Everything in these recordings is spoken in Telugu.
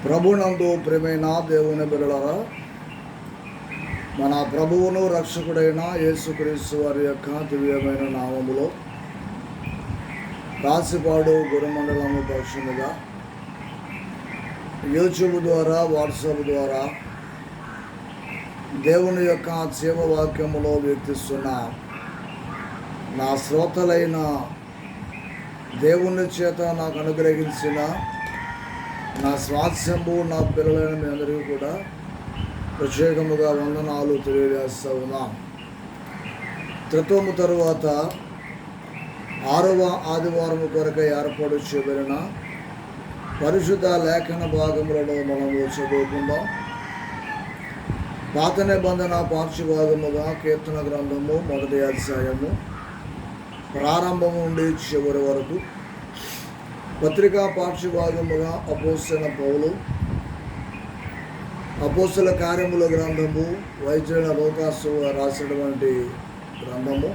ప్రభునందు ప్రియమైన దేవుని బిడ్డలారా, మన ప్రభువును రక్షకుడైన యేసుక్రీస్తు వారి యొక్క దివ్యమైన నామములో రాసిపాడు గురుమండలము పక్షముగా యూట్యూబ్ ద్వారా, వాట్సాప్ ద్వారా దేవుని యొక్క జీవవాక్యములో వ్యక్తిస్తున్న నా శ్రోతలైన దేవుని చేత నాకు అనుగ్రహించిన నా స్వాస్థ్యము, నా పిల్లలైన మీ అందరికీ కూడా ప్రత్యేకముగా వందనాలు తెలియజేస్తూ ఉన్నాం. త్రిత్వము తరువాత 6వ ఆదివారం కొరకు ఏర్పాటు చేయబడిన పరిశుద్ధ లేఖన భాగములను మనము చదువుకుందాం. పాత నిబంధన పార్శ్వభాగముగా కీర్తన గ్రంథము 1వ అధ్యాయము ప్రారంభము నుండి చివరి వరకు, పత్రికా పార్శ్వభాగముగా అపోస్తలుడైన పౌలు అపోస్తల కార్యముల గ్రంథము, వైద్యుల లోకాసు రాసినటువంటి గ్రంథము,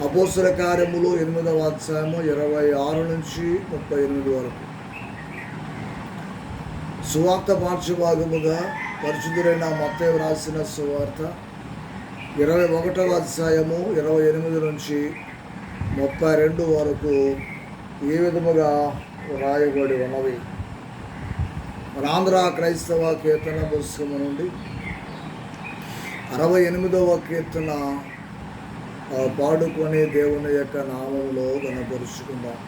అపోస్తల కార్యములు 8వ అధ్యాయము 26 నుంచి 38 వరకు, సువార్త పార్శ్వభాగముగా పరిశుద్ధుడైన మత్తయి రాసిన సువార్త 21వ అధ్యాయము 28 నుంచి 32 వరకు ఈ విధముగా రాయబడి ఉన్నవి. మన ఆంధ్ర క్రైస్తవ కీర్తన పుస్తకము నుండి 68వ కీర్తన పాడుకొని దేవుని యొక్క నామములో గణపరుచుకుందాం.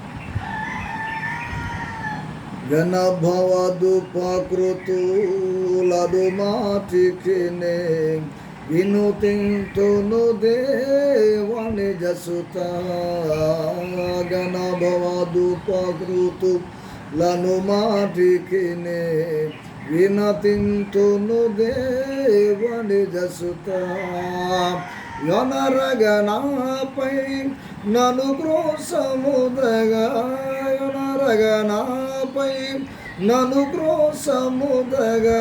గణభవదుపకృతులదు మాటికినే వినుతింతును దేవని జసుత. గణభవదుపకృతులను మాటికినే వినతింతును దేవని జసుత. యొనరగనాపై నను క్రోసముదగా, యొనరగనాపై నను క్రోసముదగా,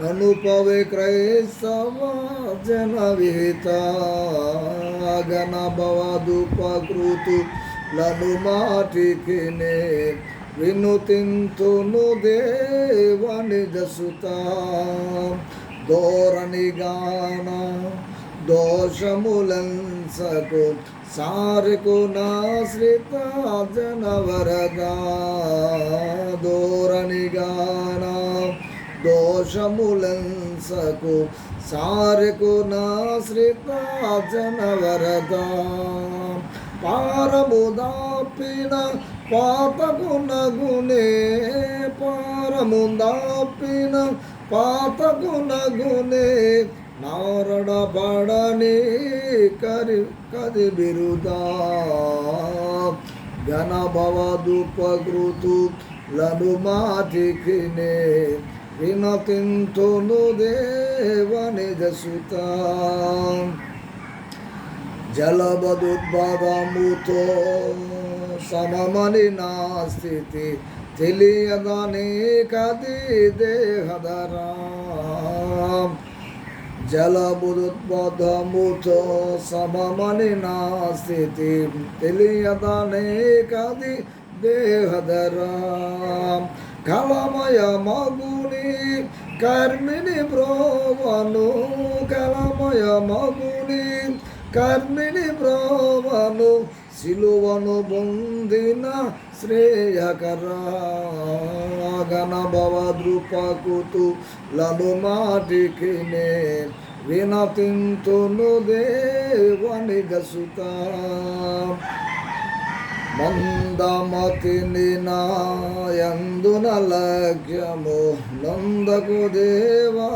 నను పవి క్రైస్తవ జన విహిత. గణభవదుపకృతులను మాటికినే వినుతింతును దేవని జసుత. ధోరణి గాన దోషములంసకు సారికు నాశ్రిత జనవరదా. ధోరణి గాన దోషములంసకు సారికు నాశ్రిత జనవరదా. పారము దాపిన పాపకు నగునే, పారము దాపిన పాపకు నగునే, నారడబడని కది బిరుదా. గణభవదుపకృతులను మాటికినే వినతింతును దేవని జసుత. జలబదుద్భవముతో సమమని నా స్థితి తెలియదని కది దేహధరా. జలబుద్భవముతో సమమని నా స్థితి తెలియదని కది దేహధరా. కలమయ మగుని కర్మిని బ్రోవను, కలమయ మగుని కర్మిని బ్రోవను, సిలువను పొందిన శ్రేయకరా. గణభవదుపకృతులను మాటికినే వినతింతును దేవని జసుత. మందమతిని నాయందున లక్ష్యము నందకు దేవాసునంద.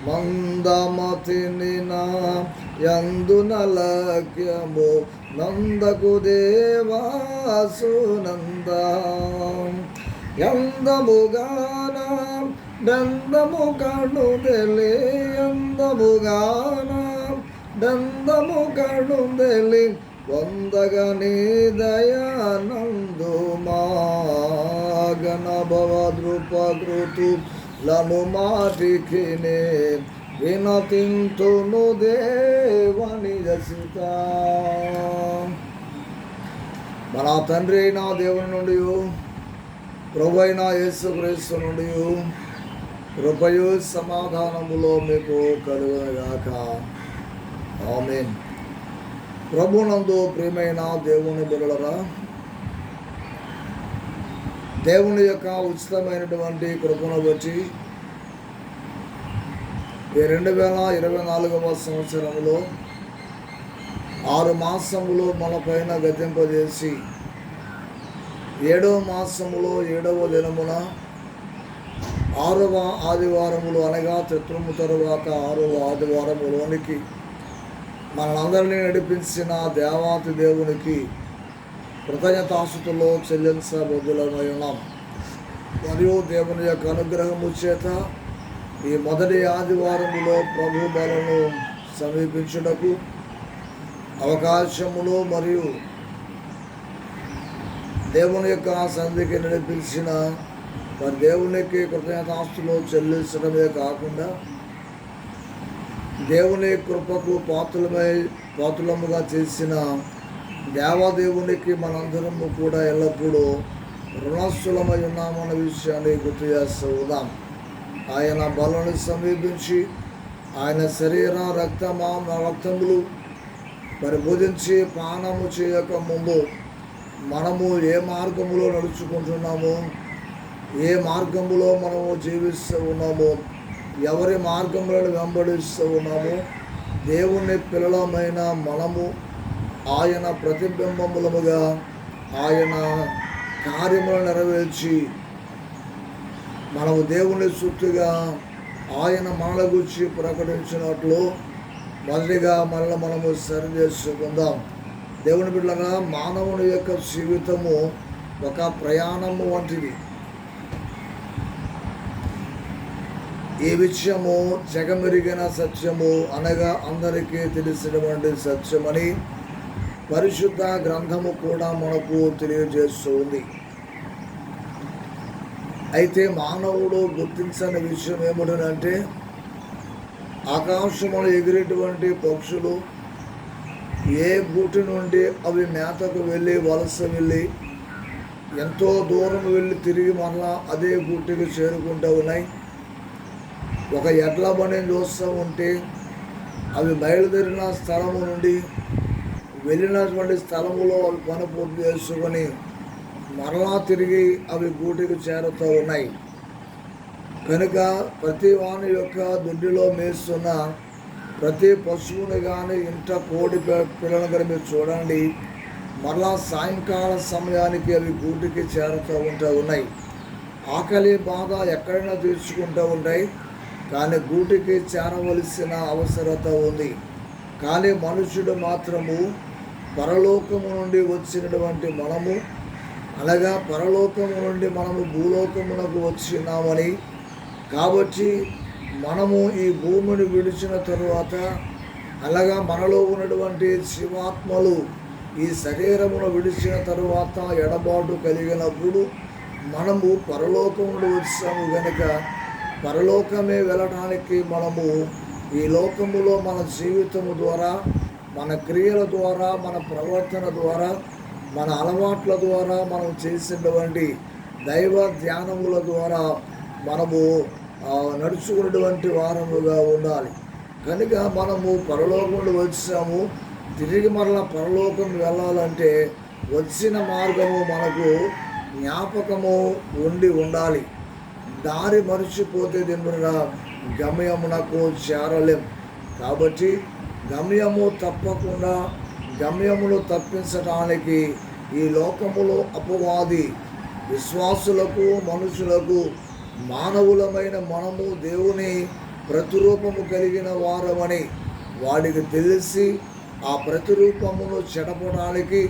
మందమతిని నాయందున లక్ష్యము నందకు దేవాసునంద. ఎందముగాన దందము కణుదెలి, ఎందముగాన దందము కణుదెలి, వందగని దయానందుమా. గణభవదుపకృతులను మాటికినే వినతింతును దేవని జసుత. మన తండ్రి అయిన దేవుని నుండి, ప్రభు అయిన యేసుక్రీస్తు నుండి కృపయు సమాధానములో మీకు కలుగునుగాక. ఆమేన్. ప్రభునందు ప్రియమైన దేవుని బిడ్డలారా, దేవుని యొక్క ఉచితమైనటువంటి కృపను బట్టి ఈ 2024వ సంవత్సరంలో 6 మాసములు మన పైన గతింపజేసి 7వ మాసములో 7వ దినమున 6వ ఆదివారములు అనగా చతుర్ము తరువాత 6వ ఆదివారములోనికి మనందరినీ నడిపించిన దేవాతి దేవునికి కృతజ్ఞతాస్తుతులు చెల్లించబద్దులమై ఉన్నాం. మరియు దేవుని యొక్క అనుగ్రహము చేత ఈ మొదటి ఆదివారములో ప్రభు బలను సమీపించుటకు అవకాశములు మరియు దేవుని యొక్క సన్నిధికి నడిపించిన మరి దేవునికి కృతజ్ఞతాస్తులు చెల్లించడమే కాకుండా దేవుని కృపకు పాత్రలముగా చేసిన దేవదేవునికి మనందరము కూడా ఎల్లప్పుడూ రుణస్థులమై ఉన్నామన్న విషయాన్ని గుర్తు చేస్తూ ఉన్నాం. ఆయన బలను సమీపించి ఆయన శరీర రక్తములు మరి భుజించి పానము చేయక ముందు మనము ఏ మార్గములో నడుచుకుంటున్నామో, ఏ మార్గములో మనము జీవిస్తూ ఉన్నామో, ఎవరి మార్గములను వెంబడిస్తూ ఉన్నామో, దేవుని పిల్లలమైన మనము ఆయన ప్రతిబింబములముగా ఆయన కార్యములను నెరవేర్చి మనము దేవుని చుట్టుగా ఆయన మనల గురించి ప్రకటించినట్లు మొదటిగా మనము సరి చేసుకుందాం. దేవుని బిడ్డలారా, మానవుని యొక్క జీవితము ఒక ప్రయాణము వంటిది. ఈ విషయము జగమెరిగిన సత్యము అనగా అందరికీ తెలిసినటువంటి సత్యమని పరిశుద్ధ గ్రంథము కూడా మనకు తెలియజేస్తుంది. అయితే మానవుడు గుర్తించని విషయం ఏమిటంటే, ఆకాశములో ఎగిరేటువంటి పక్షులు ఏ గూటి నుండి అవి మేతకు వెళ్ళి వలస వెళ్ళి ఎంతో దూరం వెళ్ళి తిరిగి మరలా అదే గూటికి చేరుకుంటూ ఉన్నాయి. ఒక ఎడ్ల బండిని చూస్తూ ఉంటే అవి బయలుదేరిన స్థలము నుండి వెళ్ళినటువంటి స్థలములో అవి పని పూర్తి చేసుకొని మరలా తిరిగి అవి గూటికి చేరుతూ ఉన్నాయి. కనుక ప్రతి వాని యొక్క దొడ్డిలో మేస్తున్న ప్రతి పశువుని కానీ ఇంట కోడి పిల్లలను కానీ మీరు చూడండి, మరలా సాయంకాల సమయానికి అవి గూటికి చేరుతూ ఉన్నాయి. ఆకలి బాధ ఎక్కడైనా తీర్చుకుంటూ ఉంటాయి, కానీ గూటికి చేరవలసిన అవసరత ఉంది. కానీ మనుషుడు మాత్రము పరలోకము నుండి వచ్చినటువంటి మనము, అనగా పరలోకము నుండి మనము భూలోకమునకు వచ్చినామని, కాబట్టి మనము ఈ భూమిని విడిచిన తరువాత అలాగా మనలో ఉన్నటువంటి శివాత్మలు ఈ శరీరమును విడిచిన తరువాత ఎడబాటు కలిగినప్పుడు మనము పరలోకము నుండి వచ్చాము. కనుక పరలోకమే వెళ్ళడానికి మనము ఈ లోకములో మన జీవితము ద్వారా, మన క్రియల ద్వారా, మన ప్రవర్తన ద్వారా, మన అలవాట్ల ద్వారా, మనం చేసినటువంటి దైవ ధ్యానముల ద్వారా మనము నడుచుకున్నటువంటి వారముగా ఉండాలి. కనుక మనము పరలోకములు వచ్చాము, తిరిగి మరలా పరలోకం వెళ్ళాలంటే వచ్చిన మార్గము మనకు జ్ఞాపకము ఉండాలి. దారి మరిచిపోతే దీనిగా గమ్యమునకు చేరలేం. కాబట్టి గమ్యమును తప్పించడానికి ఈ లోకములో అపవాది విశ్వాసులకు, మనుషులకు, మానవులమైన మనము దేవుని ప్రతిరూపము కలిగిన వారమని వాడికి తెలిసి ఆ ప్రతిరూపమును చెడపడానికి,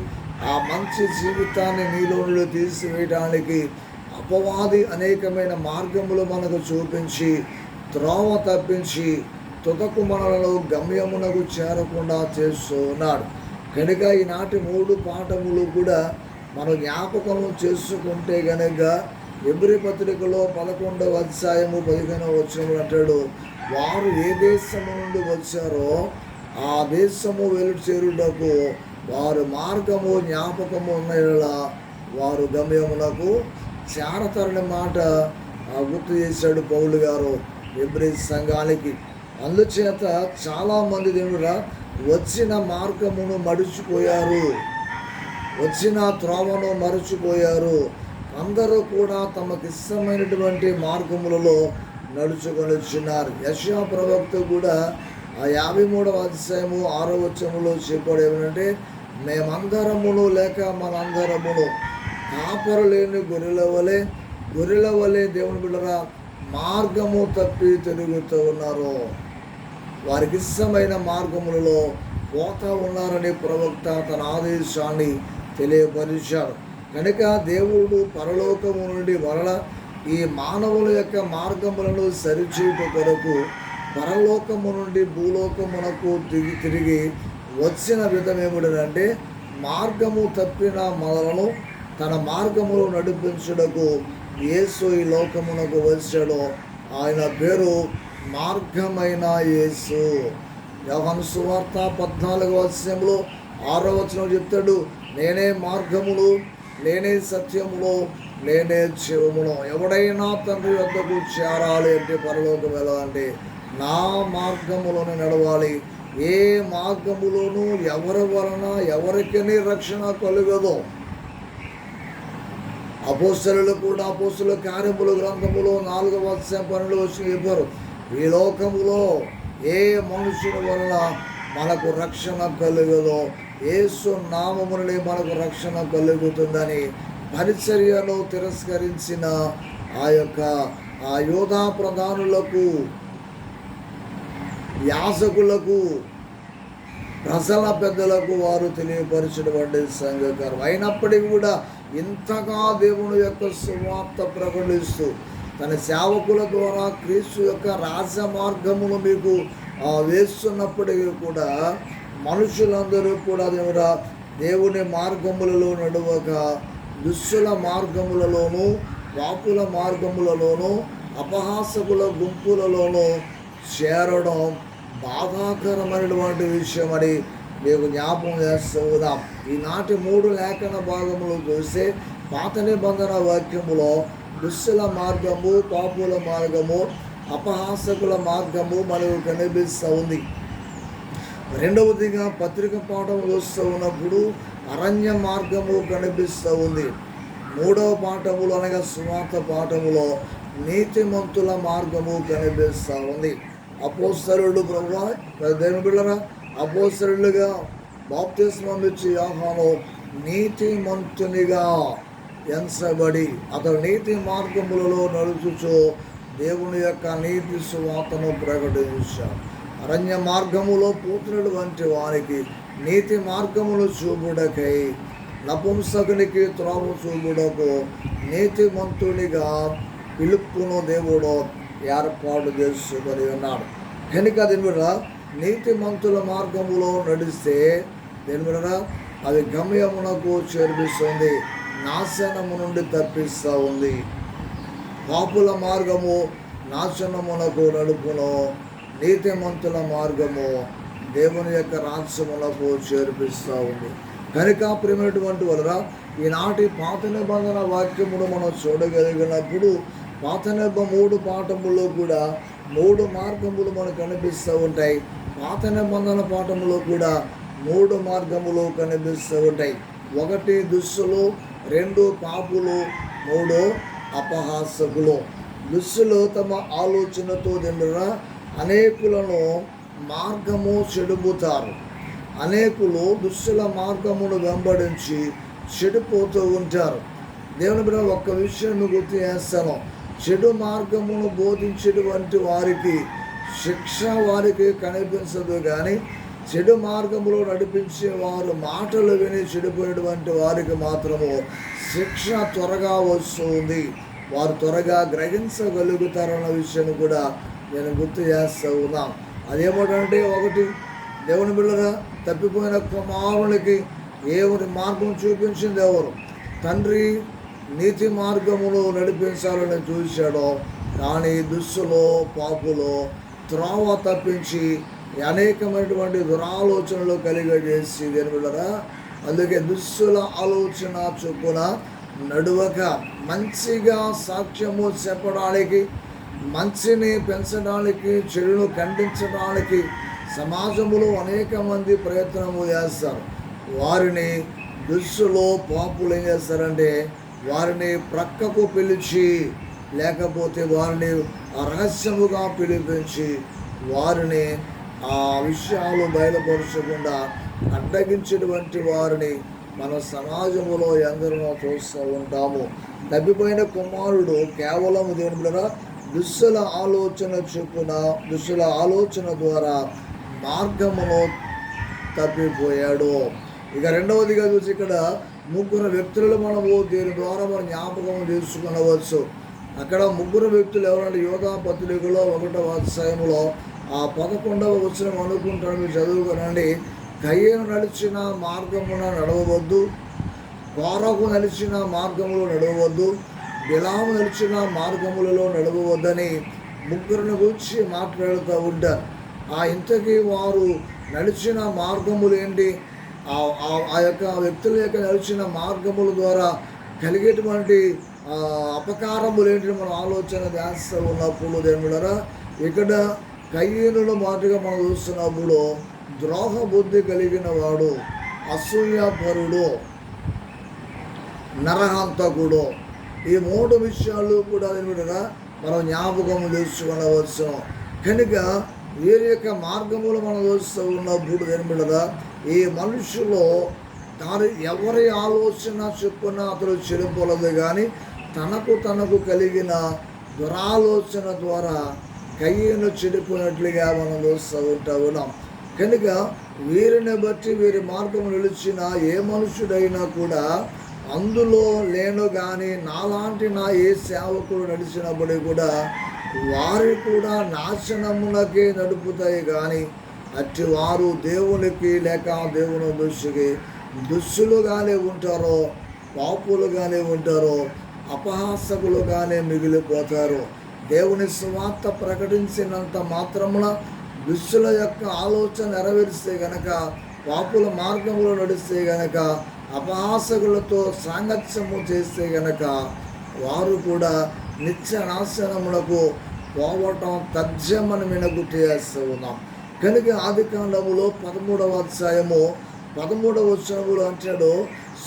ఆ మంచి జీవితాన్ని నీలో తీసివేయడానికి అపవాది అనేకమైన మార్గములు మనకు చూపించి త్రోవ తప్పించి తుదకు మనలను గమ్యమునకు చేరకుండా చేస్తూ ఉన్నాడు. కనుక ఈనాటి 3 పాఠములు కూడా మనం జ్ఞాపకము చేసుకుంటే కనుక ఎబ్రీ పత్రికలో 11వ అధ్యాయము 15వ వచనం అంటాడు, వారు ఏ దేశము నుండి వచ్చారో ఆ దేశము వెలుచేరుటకు వారు మార్గము జ్ఞాపకము ఉన్న యెడల వారు గమ్యమునకు చేరతారని మాట గుర్తు చేశాడు పౌలు గారు హెబ్రీ సంఘానికి. అందుచేత చాలామంది దేవుడా వచ్చిన మార్గమును మడిచిపోయారు, వచ్చిన త్రోవను మరచిపోయారు. అందరూ కూడా తమకు ఇష్టమైనటువంటి మార్గములలో నడుచుకొని వచ్చినారు. యెషయా ప్రవక్త కూడా ఆ 53వ అధ్యాయము 6వ వచనములో చెప్పాడు ఏమంటే, మేమందరమును లేక మనందరమును కాపరు లేని గొర్రెల వలె దేవుని బిడ్డరా మార్గము తప్పి తిరుగుతూ ఉన్నారు. వారికి ఇష్టమైన మార్గములలో పోతా ఉన్నారని ప్రవక్త తన ఆదేశాన్ని తెలియపరిచాడు. కనుక దేవుడు పరలోకము నుండి మరల ఈ మానవుల యొక్క మార్గములను సరిచేయుట కొరకు పరలోకము నుండి భూలోకమునకు తిరిగి వచ్చిన విధం ఏమిటంటే, మార్గము తప్పిన మనలను తన మార్గములో నడిపించుటకు యేసు ఈ లోకమునకు వచ్చాడు. ఆయన పేరు మార్గమైన యేసు. యోహాను సువార్త 14వ అధ్యాయంలో 6వ వచనం చెప్తాడు, నేనే మార్గములు, నేనే సత్యములు, నేనే జీవమును. ఎవడైనా తండ్రి వద్దకు చేరాలి అంటే, పరలోకం వెళ్ళాలంటే నా మార్గములోనే నడవాలి. ఏ మార్గములోనూ ఎవరి వలన ఎవరికీ రక్షణ కలుగదు. అపోస్తలులు కూడా అపోస్తలుల కార్యముల గ్రంథములో 4వ అధ్యాయం 12వ వచనం చెప్పారు, ఈ లోకములో ఏ మనుషుని వలన మనకు రక్షణ కలుగదో యేసు నామముననే మనకు రక్షణ కలుగుతుందని పరిచర్యను తిరస్కరించిన ఆ యోధా ప్రధానులకు, యాజకులకు, ప్రజల పెద్దలకు వారు తెలియపరచినటువంటి సంఘకారం. అయినప్పటికీ కూడా ఇంతగా దేవుని యొక్క సువార్త ప్రకటిస్తూ తన సేవకుల ద్వారా క్రీస్తు యొక్క రాజమార్గమును మీకు వేస్తున్నప్పటికీ కూడా మనుషులందరూ కూడా దేవుని మార్గములలో నడవక దుష్టుల మార్గములలోనూ, పాపుల మార్గములలోనూ, అపహాసకుల గుంపులలోనూ చేరడం బాధాకరమైనటువంటి విషయం అని మీకు జ్ఞాపకం చేస్తూ ఉన్నాం. ఈనాటి 3 లేఖన భాగములు చూస్తే పాత నిబంధన వాక్యములో దుష్టుల మార్గము, పాపుల మార్గము, అపహాసకుల మార్గము మనకు కనిపిస్తూ ఉంది. రెండవదిగా పత్రిక పాఠం చూస్తూ ఉన్నప్పుడు అరణ్య మార్గము కనిపిస్తూ ఉంది. 3వ పాఠములు అనగా సువార్త పాఠములో నీతిమంతుల మార్గము కనిపిస్తూ ఉంది. అపోస్తలుడు ప్రభువా దేవుని బిడ్డలారా, అపోస్తలులుగా బాప్తిస్మం ఇచ్చి యోహాను నీతిమంతునిగా ఎంచబడి అతడు నీతి మార్గములలో నడుచుచు దేవుని యొక్క నీతి సువార్తను ప్రకటించాడు. అరణ్య మార్గములో పూతునుడు వంటి వారికి నీతి మార్గములు చూపుడకై, నపుంసకునికి త్రోవ చూపుడకు నీతిమంతునిగా పిలుపును దేవుడు ఏర్పాటు చేసుకొని ఉన్నాడు. కనుక దీని నీతిమంతుల మార్గములో నడిస్తే దీని అది గమ్యమునకు చేర్పిస్తుంది, నాశనము నుండి తప్పిస్తూ ఉంది. పాపుల మార్గము నాశనమునకు నడుపును, నీతిమంతుల మార్గము దేవుని యొక్క రాజ్యమునకు చేర్పిస్తూ ఉంది. కనుక ప్రేమైనటువంటి వలన ఈనాటి పాత నిబంధన వాక్యమును మనం చూడగలిగినప్పుడు పాత నిబంధన 3 పాఠముల్లో కూడా 3 మార్గములు మనకు కనిపిస్తూ ఉంటాయి. పాత నిబంధన పాఠములో కూడా 3 మార్గములు కనిపిస్తూ ఉంటాయి. 1 దుష్టులు, 2 పాపులు, 3 అపహాసకులు. దుష్టులు తమ ఆలోచనతో అనేకులను మార్గము చెడుపుతారు. అనేకులు దుష్టుల మార్గమును వెంబడించి చెడిపోతూ ఉంటారు. దేవుని బిడ్డ ఒక్క విషయం గుర్తు చేస్తాను, చెడు మార్గమును బోధించేటువంటి వారికి శిక్ష వారికి కనిపించదు, కానీ చెడు మార్గములో నడిపించే వారు మాటలు విని చెడిపోయినటువంటి వారికి మాత్రము శిక్ష త్వరగా వస్తుంది. వారు త్వరగా గ్రహించగలుగుతారన్న విషయాన్ని కూడా నేను గుర్తు చేస్తూ ఉన్నాను. అదేమిటంటే, 1 దేవుని బిడ్డగా తప్పిపోయిన కుమారునికి ఎవరి మార్గం చూపించింది ఎవరు? తండ్రి నీతి మార్గమును నడిపించాలని చూశాడో, కానీ దుష్టులో పాపులో త్రోవ తప్పించి అనేకమైనటువంటి దురాలోచనలు కలిగజేసి దేవుడరా, అందుకే దుష్టుల ఆలోచన చొప్పున నడువక మంచిగా సాక్ష్యము చెప్పడానికి, మంచిని పెంచడానికి, చెడును ఖండించడానికి సమాజంలో అనేక మంది ప్రయత్నము చేస్తారు. వారిని దుష్టులు పాపులు ఏం చేస్తారంటే వారిని ప్రక్కకు పిలిచి, లేకపోతే వారిని రహస్యముగా పిలిపించి వారిని ఆ విషయాలు బయలుపరచకుండా అడ్డగించేటువంటి వారిని మన సమాజంలో ఎందరో చూస్తూ ఉంటాము. తప్పిపోయిన కుమారుడు కేవలం దేవుని ద్వారా దుష్టుల ఆలోచన చొప్పున, దుష్టుల ఆలోచన ద్వారా మార్గమును తప్పిపోయాడు. ఇక రెండవదిగా చూసి ఇక్కడ ముగ్గురు వ్యక్తులు మనము దీని ద్వారా మనం జ్ఞాపకం చేసుకునవచ్చు. అక్కడ ముగ్గురు వ్యక్తులు ఎవరంటే యోధా పత్రికలో 1వ అధ్యాయంలో 11వ వచనం అనుకుంటాను, మీరు చదువుకోనండి. కయ్యను నడిచిన మార్గమున నడవవద్దు, కోరకు నడిచిన మార్గములో నడవవద్దు, బిలాము నడిచిన మార్గములలో నడవవద్దని ముగ్గురిని గురించి మాట్లాడుతూ ఉంటారు. ఇంతకీ వారు నడిచిన మార్గములు ఏంటి? ఆ యొక్క వ్యక్తుల యొక్క నడిచిన మార్గముల ద్వారా కలిగేటువంటి అపకారములు ఏంటి మనం ఆలోచన చేస్తూ ఉన్నప్పుడు దేవుడరా, ఇక్కడ కయ్యనుల మాటగా మనం చూస్తున్నప్పుడు ద్రోహ బుద్ధి కలిగిన వాడు, అసూయపరుడు, నరహంతకుడు, ఈ 3 విషయాలు కూడా దేవుడరా మనం జ్ఞాపకం చేసుకునవచ్చు. కనుక వీరి యొక్క మార్గములు మనం చూస్తూ ఉన్నప్పుడు దేవుడరా ఈ మనుషులు ఎవరి ఆలోచన చొప్పున అతడు చెడిపోలేదు, కానీ తనకు కలిగిన దురాలోచన ద్వారా కయ్యను చెడిపోయినట్లుగా మనం చూస్తూ ఉన్నాం. కనుక వీరిని బట్టి వీరి మార్గం నిలిచిన ఏ మనుషుడైనా కూడా అందులో లేను, కానీ నాలాంటి ఏ సేవకుడు నడిచినప్పటికీ కూడా వారి కూడా నాశనమునకే నడుపుతాయి. కానీ అట్టి వారు దేవునికి లేక దేవుని దృష్టికి దుష్టులుగానే ఉంటారో, పాపులుగానే ఉంటారో, అపహాసకులుగానే మిగిలిపోతారు. దేవుని సువార్త ప్రకటించినంత మాత్రమున దుష్టుల యొక్క ఆలోచన నెరవేరిస్తే గనక, పాపుల మార్గంలో నడిస్తే గనక, అపహాసకులతో సాంగత్యము చేస్తే గనక వారు కూడా నిత్య నాశనములకు పోవటం తథ్యమని మినగుర్తు చేస్తూ ఉన్నాం. కనుక ఆదికాండములో 13వ అధ్యాయము 13వ వచనములో అంటాడు,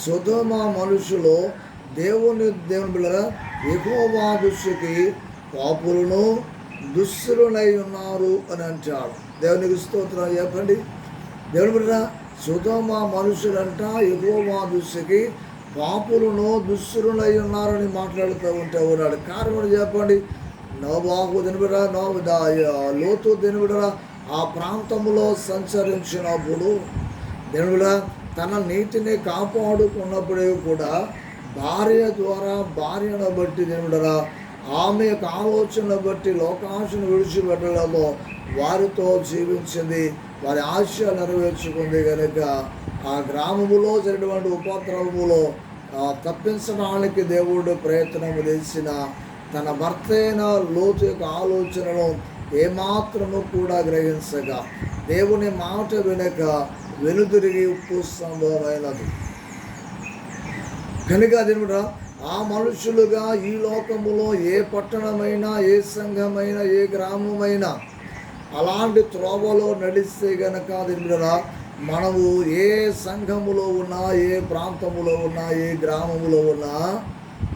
సొదొమ మనుషులు దేవుని బిడ్డల యెహోవా దృష్టికి పాపులను దుష్టులై ఉన్నారు అని అంటాడు. దేవునికి స్తోత్రం చెప్పండి. దేవుని బిడ్డ సొదొమ మనుషులంట యెహోవా దృష్టికి పాపులను దుష్టులై ఉన్నారని మాట్లాడుతూ ఉన్నాడు. కారణం చెప్పండి. నోబాహు దినబిడ లోతు దినబిడ ఆ ప్రాంతంలో సంచరించినప్పుడు దేవుడ తన నీతిని కాపాడుకున్నప్పుడే కూడా భార్య ద్వారా, భార్యను బట్టి దేవుడరా ఆమె యొక్క ఆలోచన బట్టి లోకాశను విడిచిపెట్టడంలో వారితో జీవించింది, వారి ఆశ నెరవేర్చుకుంది. కనుక ఆ గ్రామములో జరిగినటువంటి ఉపద్రవములో తప్పించడానికి దేవుడు ప్రయత్నం చేసిన తన భర్త అయిన లోతు యొక్క ఆలోచనను ఏమాత్రము కూడా గ్రహించగా దేవుని మాట వినక వెనుదిరిగి ఉప్పు సంభవమైనది. కనుక దేవుడా ఆ మనుషులుగా ఈ లోకములో ఏ పట్టణమైనా, ఏ సంఘమైనా, ఏ గ్రామమైనా అలాంటి త్రోవలో నడిస్తే గనక దేవుడా మనము ఏ సంఘములో ఉన్నా, ఏ ప్రాంతములో ఉన్నా, ఏ గ్రామములో ఉన్నా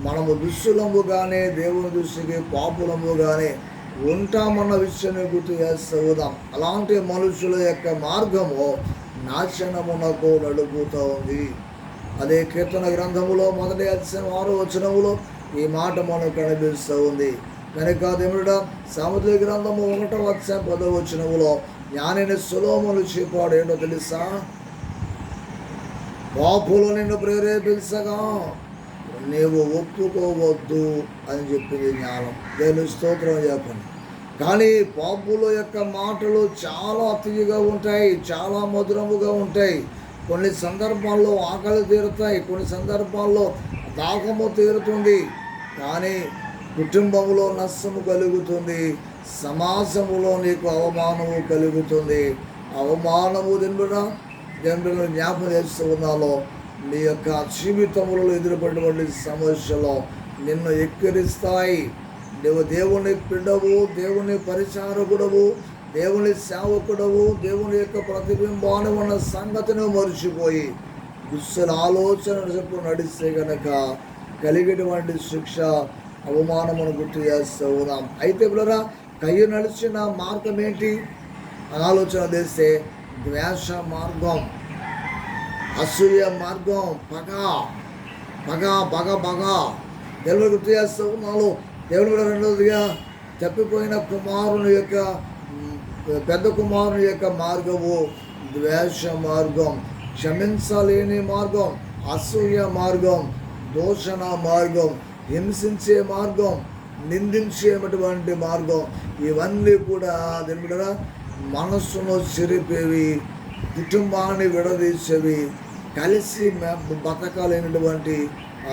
మనము దుష్టులముగానే దేవుని దృష్టికి పాపులముగానే ఉంటామన్న విషయాన్ని గుర్తు చేస్తూ ఉన్నాం. అలాంటి మనుషుల యొక్క మార్గము నాశనమునకు నడుపుతూ ఉంది. అదే కీర్తన గ్రంథములో 1వ అధ్యాయం 6వ వచనములో ఈ మాట మనకు కనిపిస్తూ ఉంది. కనుక దేవుడా సామెతల గ్రంథము 1వ అధ్యాయం 10వ వచనములో జ్ఞానిని సొలొమోను చెప్పాడు. ఏంటో తెలుసా? పాపులు నిన్ను ప్రేరేపించగా నీవు ఒప్పుకోవద్దు అని చెప్పింది జ్ఞానం. దేవుని స్తోత్రం చెప్పండి. కానీ పాపుల యొక్క మాటలు చాలా తీయగా ఉంటాయి, చాలా మధురముగా ఉంటాయి. కొన్ని సందర్భాల్లో ఆకలి తీరుతాయి, కొన్ని సందర్భాల్లో దాహము తీరుతుంది, కానీ కుటుంబంలో నష్టము కలుగుతుంది, సమాజములో నీకు అవమానము కలుగుతుంది. అవమానము దేవుడు జ్ఞాపకం చేస్తూ ఉన్నాలో నీ యొక్క జీవితంలో ఎదురుపడినటువంటి సమస్యలో నిన్ను ఎక్కిరిస్తాయి. నువ్వు దేవుని బిడ్డవు, దేవుని పరిచారకుడవు, దేవుని సేవకుడవు, దేవుని యొక్క ప్రతిబింబాన్ని ఉన్న సంగతిని మరిచిపోయి దుస్తుల ఆలోచన చెప్పు నడిస్తే కనుక కలిగేటువంటి శిక్ష, అవమానమును గుర్తు చేస్తూ ఉన్నాం. అయితే పిల్లరా, కయ్య నడిచిన మార్గం ఏంటి ఆలోచన చేస్తే ద్వేష మార్గం, అసూయ మార్గం, పగ పగ పగ పగ దేవుడు గుర్తు చేస్తూ ఉన్నాను. దేవుడు కూడా రెండవదిగా తప్పిపోయిన కుమారుని యొక్క పెద్ద కుమారుని యొక్క మార్గము ద్వేష మార్గం, క్షమించలేని మార్గం, అసూయ మార్గం, దూషణ మార్గం, హింసించే మార్గం, నిందించేటువంటి మార్గం. ఇవన్నీ కూడా దేవుడు మనస్సును చెరిపేవి, కుటుంబాన్ని విడదీసేవి, కలిసి బతకాలైనటువంటి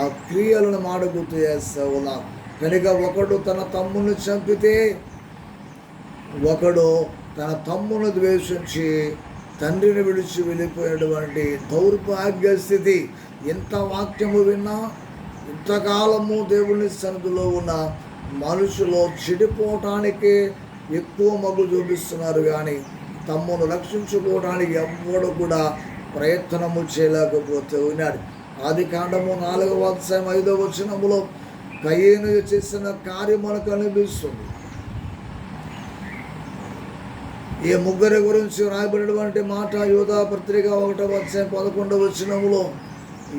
ఆ క్రియలను మాట గుర్తు చేస్తూ ఉన్నాం. కనుక ఒకడు తన తమ్ముని చంపితే, ఒకడు తన తమ్మును ద్వేషించి తండ్రిని విడిచి వెళ్ళిపోయినటువంటి దౌర్భాగ్య స్థితి. ఇంత వాక్యము విన్నా, ఇంతకాలము దేవుని సన్నిధిలో ఉన్న మనుషులు చెడిపోవటానికి ఎక్కువ మగ్గు చూపిస్తున్నారు, కానీ తమ్మును రక్షించుకోవడానికి ఎవ్వడు కూడా ప్రయత్నము చేయలేకపోతూ ఉన్నాడు. ఆదికాండము 4వ అధ్యాయం 5వ వచనములో కయీను చేసిన కార్యం మనకు అనిపిస్తుంది. ఈ ముగ్గురి గురించి రాయబడినటువంటి మాట యోధా పత్రిక 1వ అధ్యాయం 11వ వచనములో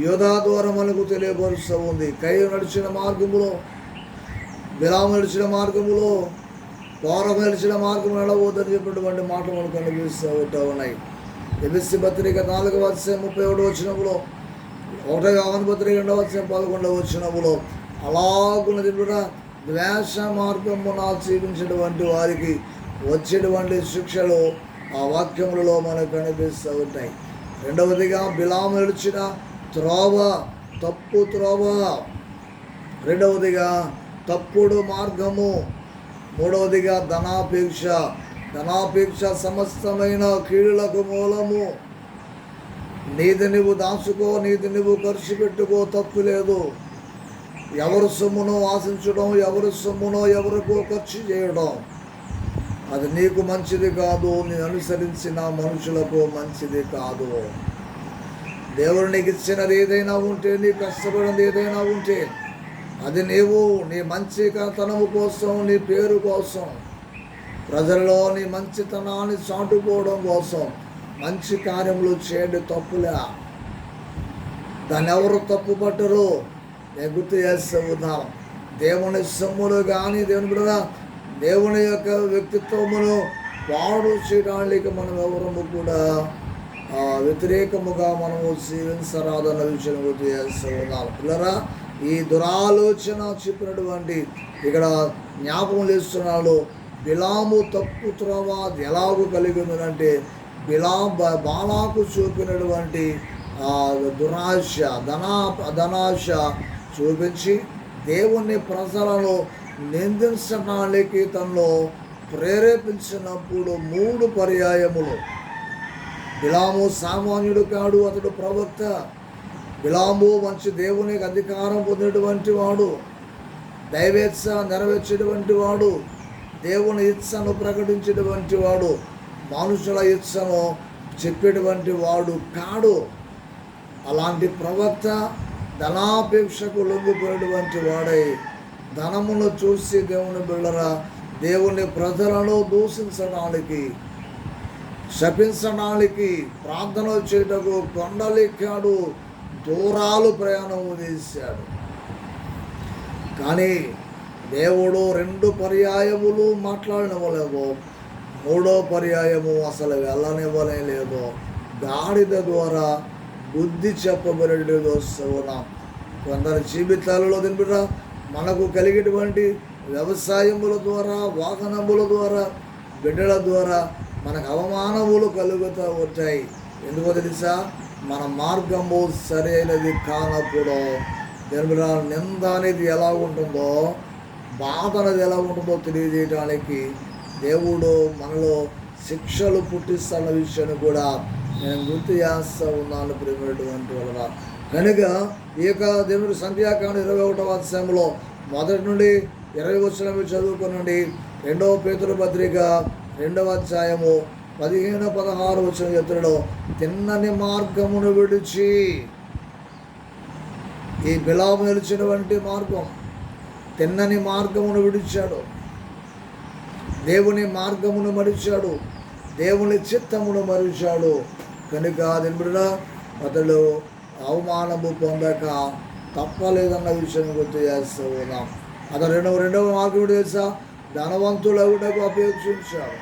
యోధా ద్వారా మనకు తెలియపరుస్తూ ఉంది. కయీను నడిచిన మార్గములో, బిలాము నడిచిన మార్గములో, కోరహు నడిచిన మార్గము నడవద్దని చెప్పినటువంటి మాట మనకు అనిపిస్తూ ఉన్నాయి. ఎఫెసీ పత్రిక 4వ అధ్యాయం 31వ వచనములో, 1వ యోహాను పత్రిక 2వ అధ్యాయం 11వ వచనములో అలాగున్నది కూడా ద్వేష మార్గమున జీవించినటువంటి వారికి వచ్చేటువంటి శిక్షలు ఆ వాక్యములలో మనకు కనిపిస్తూ ఉంటాయి. రెండవదిగా బిలాము నడిచిన త్రోవ, తప్పు త్రోవ. రెండవదిగా తప్పుడు మార్గము. మూడవదిగా ధనాపేక్ష. ధనాపేక్ష సమస్తమైన కీడులకు మూలము. నీది నువ్వు దాచుకో, నీది నువ్వు ఖర్చు పెట్టుకో, తప్పు లేదు. ఎవరి సొమ్మునో ఆశించడం, ఎవరి సొమ్మునో ఎవరికో ఖర్చు చేయడం, అది నీకు మంచిది కాదు. నేను అనుసరించిన మనుషులకు మంచిది కాదు. దేవుడు నీకు ఇచ్చినది ఏదైనా ఉంటే, నీకు కష్టపడినది ఏదైనా ఉంటే, అది నీవు నీ మంచితనము కోసం, నీ పేరు కోసం, ప్రజల్లో నీ మంచితనాన్ని చాటుకోవడం కోసం మంచి కార్యములు చేయండి, తప్పులే. దాన్ని ఎవరు తప్పు పట్టరు. నేను గుర్తు చేస్తూ ఉన్నాను. దేవుని సొమ్ములు కానీ దేవుని యొక్క వ్యక్తిత్వమును పాడు చేయడానికి మనం ఎవరము కూడా వ్యతిరేకముగా మనము జీవించరాదన్న విషయం గుర్తు చేస్తూ ఉన్నాం. పిల్లరా, ఈ దురాలోచన చెప్పినటువంటి ఇక్కడ జ్ఞాపకం చేస్తున్నాడు. బిలాము తప్పు త్రోవ ఎలాగూ కలిగి ఉందంటే, బాలాకు చూపినటువంటి దురాశ, ధనాశ చూపించి దేవుని ప్రజలను నిందించడానికి తనలో ప్రేరేపించినప్పుడు 3 పర్యాయములు. బిలాము సామాన్యుడు కాడు, అతడు ప్రవక్త. బిలాము మంచి దేవునికి అధికారం పొందినటువంటి వాడు, దైవేచ్ఛ నెరవేర్చేటువంటి వాడు, దేవుని ఇచ్చను ప్రకటించేటువంటి వాడు, మనుషుల ఇచ్చను చెప్పేటువంటి వాడు కాడు. అలాంటి ప్రవక్త ధనాపేక్షకు లొంగిపోయినటువంటి వాడై ధనమును చూసి దేవుని బిళ్ళరా దేవుని ప్రజలను దూషించడానికి, శపించడానికి, ప్రార్థన చేయటకు కొండలెక్కాడు, దూరాలు ప్రయాణం చేశాడు. కానీ దేవుడు 2 పర్యాయములు మాట్లాడనివ్వలేదు, 3వ పర్యాయము అసలు వెళ్ళనివ్వలే లేదు. గాడిద ద్వారా బుద్ధి చెప్పబడి వస్తున్నాం. కొందరి జీవితాలలో తింటున్నా మనకు కలిగేటువంటి వ్యవసాయముల ద్వారా, వాహనముల ద్వారా, బిడ్డల ద్వారా మనకు అవమానములు కలుగుతూ ఉంటాయి. ఎందుకో తెలుసా? మన మార్గము సరైనది కానప్పుడు నింద అనేది ఎలా ఉంటుందో బాధ అనేది ఎలా ఉంటుందో తెలియజేయడానికి దేవుడు మనలో శిక్షలు పుట్టిస్తున్న విషయాన్ని కూడా నేను గుర్తు చేస్తూ ఉన్నాను ప్రేమైనటువంటి వలన. కనుక ఈ యొక్క దేవుడి సంఖ్యాకాండ 21వ అధ్యాయంలో 1 నుండి 20 వచనం చదువుకునండి. 2వ పేతురు పత్రిక 2వ అధ్యాయము 15-16 వచనం చెప్తున్నాడు. తిన్నని మార్గమును విడిచి, ఈ బిలాము నిలిచినటువంటి మార్గం, తిన్నని మార్గమును విడిచాడు, దేవుని మార్గమును మరిచాడు, దేవుని చిత్తమును మరిచాడు. కనుక దేవుడా అతడు అవమానము పొందక తప్పలేదన్న విషయం గుర్తు చేస్తూ ఉన్నాం. అతను రెండవ మార్గం తెలుసా, ధనవంతులగుటకు అపేక్షించాడు.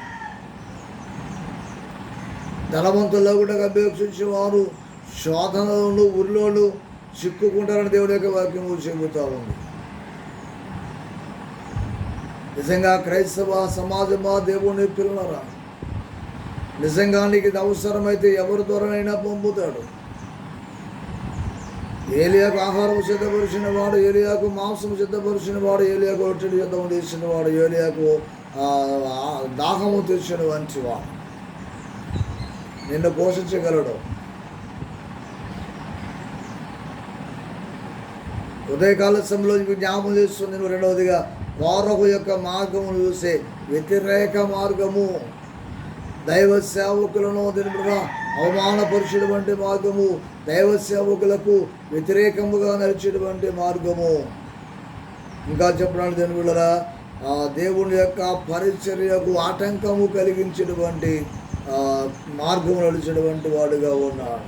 ధనవంతులగుటకు అపేక్షించేవారు శోధనలు ఉరిలోను చిక్కుకుంటారని దేవుడి యొక్క వాక్యము చెబుతూ ఉంది. నిజంగా క్రైస్తవ సమాజమా, దేవుని పిల్లరా, నిజంగా నీకు ఇది అవసరమైతే ఎవరి ద్వారానైనా పంపుతాడు. ఏలియాకు ఆహారం సిద్ధపరిచిన వాడు, ఏలియాకు మాంసం సిద్ధపరిచిన వాడు, ఏలియాకు రొట్టెలు సిద్ధం తీసిన వాడు, ఏలియాకు దాహము తెచ్చిన వంటి వాడు నిన్ను పోషించగలడు. ఉదయకాల సమయంలో జ్ఞాపకం చేస్తుంది. రెండవదిగా కోరహు యొక్క మార్గమును చూసే వ్యతిరేక మార్గము, దైవ సేవకులను దినముగా అవమానపరిచేటువంటి మార్గము, దైవ సేవకులకు వ్యతిరేకముగా నడిచేటువంటి మార్గము. ఇంకా చెప్పడానికి దినములరా దేవుని యొక్క పరిచర్యకు ఆటంకము కలిగించేటువంటి మార్గము నడిచేటువంటి వాడుగా ఉన్నాడు.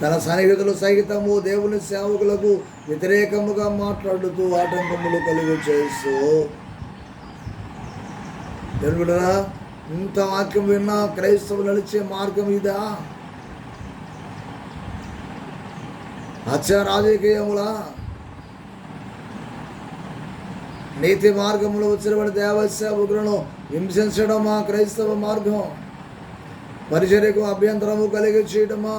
తన సన్నిహితులు సహితము దేవుని సేవకులకు వ్యతిరేకముగా మాట్లాడుతూ ఆటంకములు కలుగు చేస్తూ, దేవుడా ఇంత వాక్యం విన్నా క్రైస్తవులు నడిచే మార్గం ఇదా? హత్య రాజకీయములా? నీతి మార్గంలో వచ్చినటువంటి దేవసేవకులను హింసించడమా క్రైస్తవ మార్గం? పరిచర్యకు అభ్యంతరము కలిగి చేయడమా?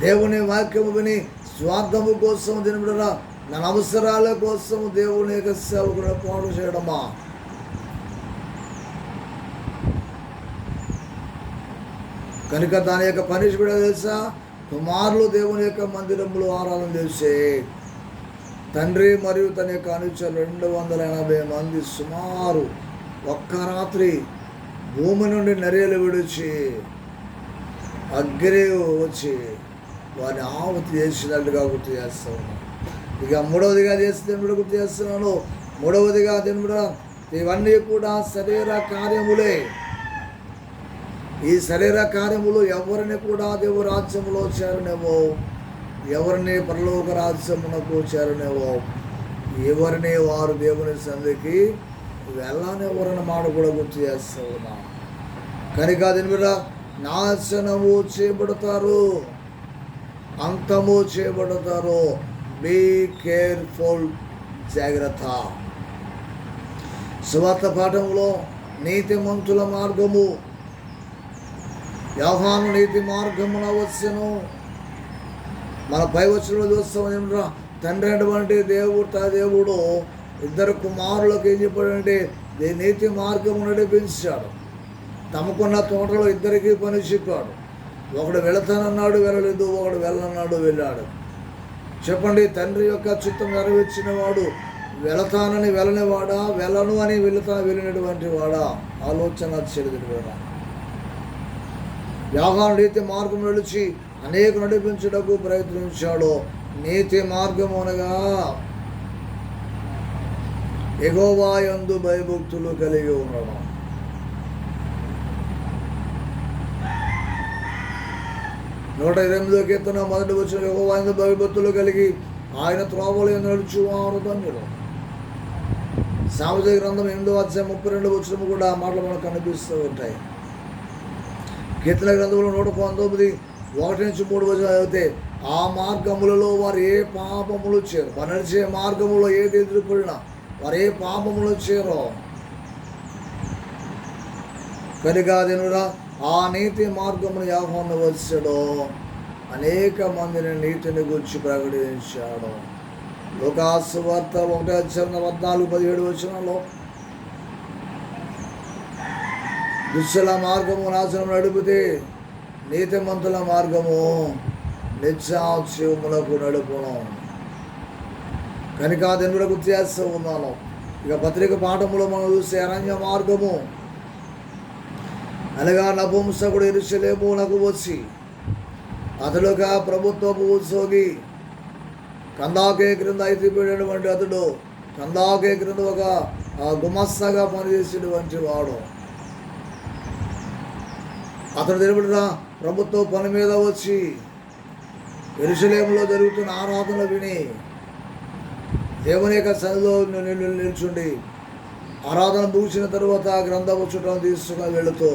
దేవుని వాక్యము విని స్వార్థము కోసం దినబడరా, నా అవసరాల కోసం దేవుని యొక్క సేవకులను పాడు చేయడమా? కనుక దాని యొక్క పనిష్మెంట్ తెలుసా? కుమారులు దేవుని యొక్క మందిరంలో ఆరాధన చేసే తండ్రి మరియు తన యొక్క అనుచరులు 280 మంది సుమారు ఒక్క రాత్రి భూమి నుండి నరియలు విడిచి అగ్ని వచ్చి వారిని ఆహుతి చేసినట్లుగా గుర్తు చేస్తూ ఉన్నాను. ఇక మూడవదిగా దేవుడు గుర్తు చేస్తున్నాను. మూడవదిగా దేవుడు ఇవన్నీ కూడా శరీర కార్యములే. ఈ శరీర కార్యములు ఎవరిని కూడా దేవు రాజ్యములో చేరనేమో, ఎవరిని పరలోక రాజ్యమునకు చేరనేమో, ఎవరిని వారు దేవుని సంధికి వెళ్ళనివ్వరని మాట కూడా గుర్తు చేస్తూ ఉన్నాం. కనుక దీని మీద నాశనము చేయబడతారు, అంతము చేయబడతారు. బీ కేర్ఫుల్, జాగ్రత్త. సువార్త పాఠంలో నీతిమంతుల మార్గము, యోహాను నీతి మార్గమున వచ్చెను. మన పై వచనంలో చూస్తాం, తండ్రి అటువంటి దేవుడు ఇద్దరు కుమారులకు ఏం చెప్పాడంటే నీతి మార్గము నడిపించాడు. తమకున్న తోటలో ఇద్దరికి పని చెప్పాడు. ఒకడు వెళతానన్నాడు, వెళ్ళలేదు. ఒకడు వెళ్ళనన్నాడు, వెళ్ళాడు. చెప్పండి, తండ్రి యొక్క చిత్తం నెరవేర్చిన వాడు వెళతానని వెళ్ళనివాడా, వెళ్ళను అని వెళ్ళినటువంటి వాడా? ఆలోచన చెడుదివాడా? యోహాను నీతి మార్గం నడిచి అనేక నడిపించడానికి ప్రయత్నించాడు. నీతి మార్గము అనగా యెహోవా యందు భయభక్తులు కలిగి ఉండడం. నూట 28వ కీర్తన 1వ వచనం, యెహోవా యందు భయభక్తులు కలిగి ఆయన త్రోవలో నడుచువారు ధన్యులు. సామెతల గ్రంథం 8వ అధ్యాయం 32వ వచనం కూడా మాటలు మనకు కనిపిస్తూ ఉంటాయి. కీర్తన గ్రంథంలో 119 1-3 వచనం చదివితే ఆ మార్గములలో వారు ఏ పాపములు చేరు, వారు నడిచే మార్గములో ఏది ఎదురుపడినా వారు ఏ పాపములు చేరో. కనుక దేవుడా ఆ నీతి మార్గమును యోహాను వచ్చాడో అనేక మందిని నీతిని గురించి ప్రకటించాడు. లూకాసు వార్త 1:14-17 దుష్టుల మార్గము నాశనం నడిపితే నీతిమంతుల మార్గము నిత్యజీవములకు నడుపును. కనుక దేవుడు గుర్తు చేస్తూ ఉన్నాను. ఇక పత్రిక పాఠములో మనం చూసే అరణ్య మార్గము అనగా నపుంసకుడు యెరూషలేమునకు వచ్చి అతడుగా ప్రభుత్వపు ఉద్యోగి కందాకే క్రింద అయిపోయినటువంటి అతడు కందాకే క్రింద ఒక గుమస్తగా పనిచేసేటువంటి వాడు. అతడు తెలుపుడురా ప్రభుత్వ పని మీద వచ్చి యెరూషలేములో జరుగుతున్న ఆరాధన విని దేవుని యొక్క సన్నిధిలో నిల్చుండి ఆరాధన ముగిసిన తరువాత గ్రంథపు చుట్టం తీసుకుని వెళుతూ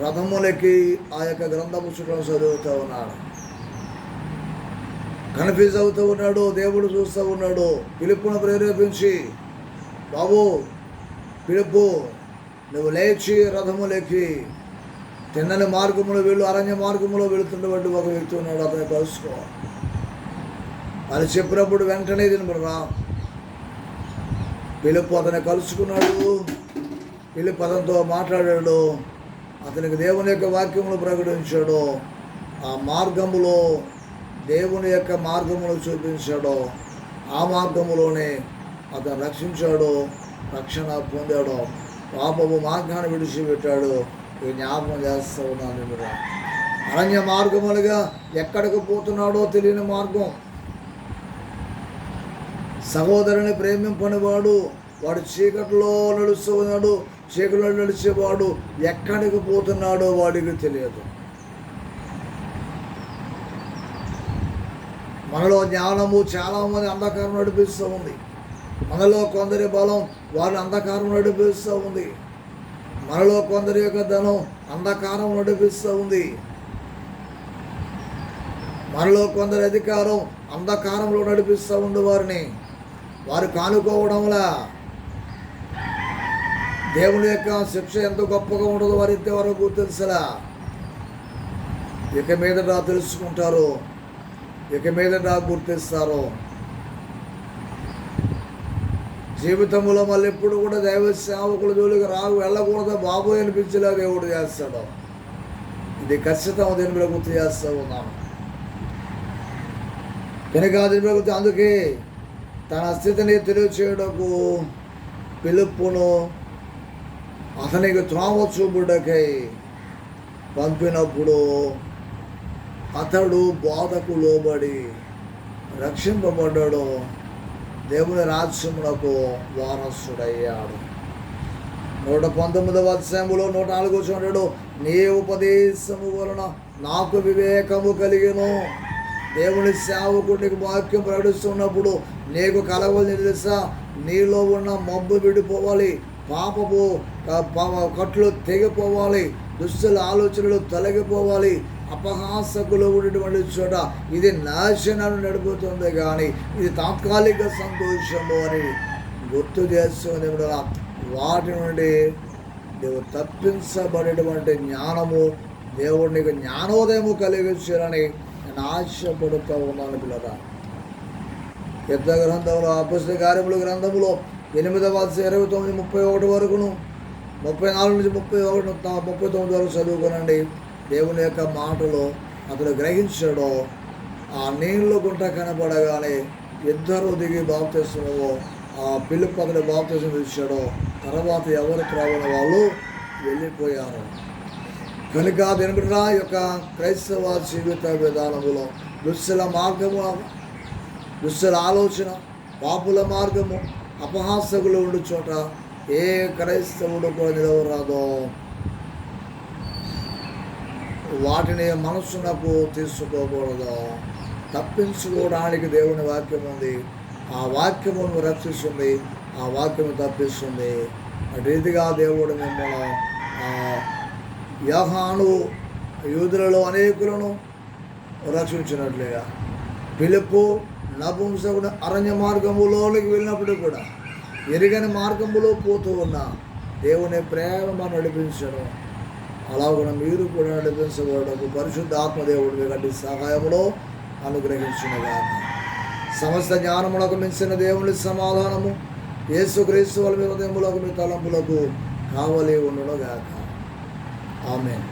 రథములెక్కి ఆ యొక్క గ్రంథపు చుట్టం చదువుతూ ఉన్నాడు. కన్ఫ్యూజ్ అవుతూ ఉన్నాడు. దేవుడు చూస్తూ ఉన్నాడు. పిలుపును ప్రేరేపించి, బాబు పిలుపు, నువ్వు లేచి రథములెక్కి తిన్నని మార్గములో వెళ్ళు, అరణ్య మార్గములో వెళుతున్నటువంటి ఒక వ్యక్తి ఉన్నాడు, అతన్ని కలుసుకో అని చెప్పినప్పుడు వెంటనే తినబడరా పిలుపు అతన్ని కలుసుకున్నాడు. పిలుపు అతనితో మాట్లాడాడు. అతనికి దేవుని యొక్క వాక్యములు ప్రకటించాడు. ఆ మార్గములో దేవుని యొక్క మార్గములు చూపించాడు. ఆ మార్గములోనే అతను రక్షించాడు, రక్షణ పొందాడు, పాపము మార్గాన్ని విడిచిపెట్టాడు. ఈ జ్ఞాపకం చేస్తూ ఉన్నాను. మీరు అరణ్య మార్గములుగా ఎక్కడికి పోతున్నాడో తెలియని మార్గం. సహోదరుని ప్రేమింపనివాడు వాడు చీకటిలో నడుస్తూ ఉన్నాడు. చీకటిలో నడిచేవాడు ఎక్కడికి పోతున్నాడో వాడికి తెలియదు. మనలో జ్ఞానము చాలామంది అంధకారం నడిపిస్తూ ఉంది. మనలో కొందరి బలం వారిని అంధకారం నడిపిస్తూ ఉంది. మనలో కొందరి యొక్క ధనం అంధకారం నడిపిస్తూ ఉంది. మనలో కొందరి అధికారం అంధకారంలో నడిపిస్తూ ఉంది. వారు కానుకోవడంలా దేవుని యొక్క శిక్ష ఎంత గొప్పగా ఉండదో వారి ఇంతవరకు తెలుసలా. ఇక మీద తెలుసుకుంటారు, ఇక మీద గుర్తిస్తారు. జీవితంలో మళ్ళీ ఎప్పుడు కూడా దైవ సేవకుల జోలికి వెళ్ళకూడదు బాబు అనిపించేలా దేవుడు చేస్తాడు. ఇది ఖచ్చితం. దీని మీద గుర్తు చేస్తూ ఉన్నాను. కనుక దీని మీద అందుకే తన స్థితిని తెలియచేయడకు పిలుపును అతనికి త్రోవ చూపుటకై పంపినప్పుడు అతడు బోధకు లోబడి రక్షింపబడ్డాడు. దేవుని రాజ్యమునకు వారసుడయ్యాడు. 119వ అధ్యాయములో 104 నీ ఉపదేశము వలన నాకు వివేకము కలిగెను. దేవుని సేవకుడికి వాక్యం ప్రకటిస్తున్నప్పుడు నీకు కలవని తెలుసా, నీలో ఉన్న మబ్బు విడిపోవాలి, పాపపు కట్లు తెగిపోవాలి, దుస్తుల ఆలోచనలు తొలగిపోవాలి, అపహాసకులు ఉన్నటువంటి చోట ఇది నాశనాన్ని నడుపుతుంది, కానీ ఇది తాత్కాలిక సంతోషము అని గుర్తు చేస్తుంది. వాటి నుండి నువ్వు తప్పించబడేటువంటి జ్ఞానము దేవుడికి జ్ఞానోదయము కలిగించాలని నేను ఆశపడుతూ ఉన్నాను. పిల్లరా, యుద్ధ గ్రంథంలో అపొస్తలుల కార్యముల గ్రంథంలో 8వ అధ్యాయం 29-31 వరకును 34-39 వరకు చదువుకోనండి. దేవుని యొక్క మాటలో అతడు గ్రహించాడో ఆ నీళ్ళు గుంట కనపడగానే ఇద్దరు దిగి బాప్తిస్మము ఆ పిలుపు అతడు బాప్తిస్మం ఇచ్చాడో తర్వాత ఎవరు త్రావని వాళ్ళు వెళ్ళిపోయారు. కనుక దీని యొక్క క్రైస్తవ జీవిత విధానములో దుశ్శల మార్గము, దుశ్శల ఆలోచన, పాపుల మార్గము, అపహాసకులు ఉండు చోట ఏ క్రైస్తవుడు కూడా నిలవరాదో వాటిని మనస్సునకు తీసుకోకూడదు. తప్పించుకోవడానికి దేవుని వాక్యం ఉంది. ఆ వాక్యమును రక్షిస్తుంది, ఆ వాక్యము తప్పిస్తుంది. అటు రీతిగా దేవుడు మిమ్మల్ని యోహాను యూదులలో అనేకులను రక్షించినట్లుగా పిలుపు నపుంసకుడు అరణ్య మార్గములోనికి వెళ్ళినప్పుడు కూడా ఎరుగని మార్గములో పోతూ ఉన్న దేవుని ప్రేమ నడిపించడం. ఆ అలాగున మీరు కూడా నడిపించబడకు పరిశుద్ధాత్మదేవుడు మీ గట్టి సహాయములో అనుగ్రహించునుగాక. సమస్త జ్ఞానములకు మించిన దేవుని సమాధానము యేసుక్రీస్తు వారి మీ హృదయములకు మీ తలంపులకు కావలి ఉండునుగాక. ఆమేన్.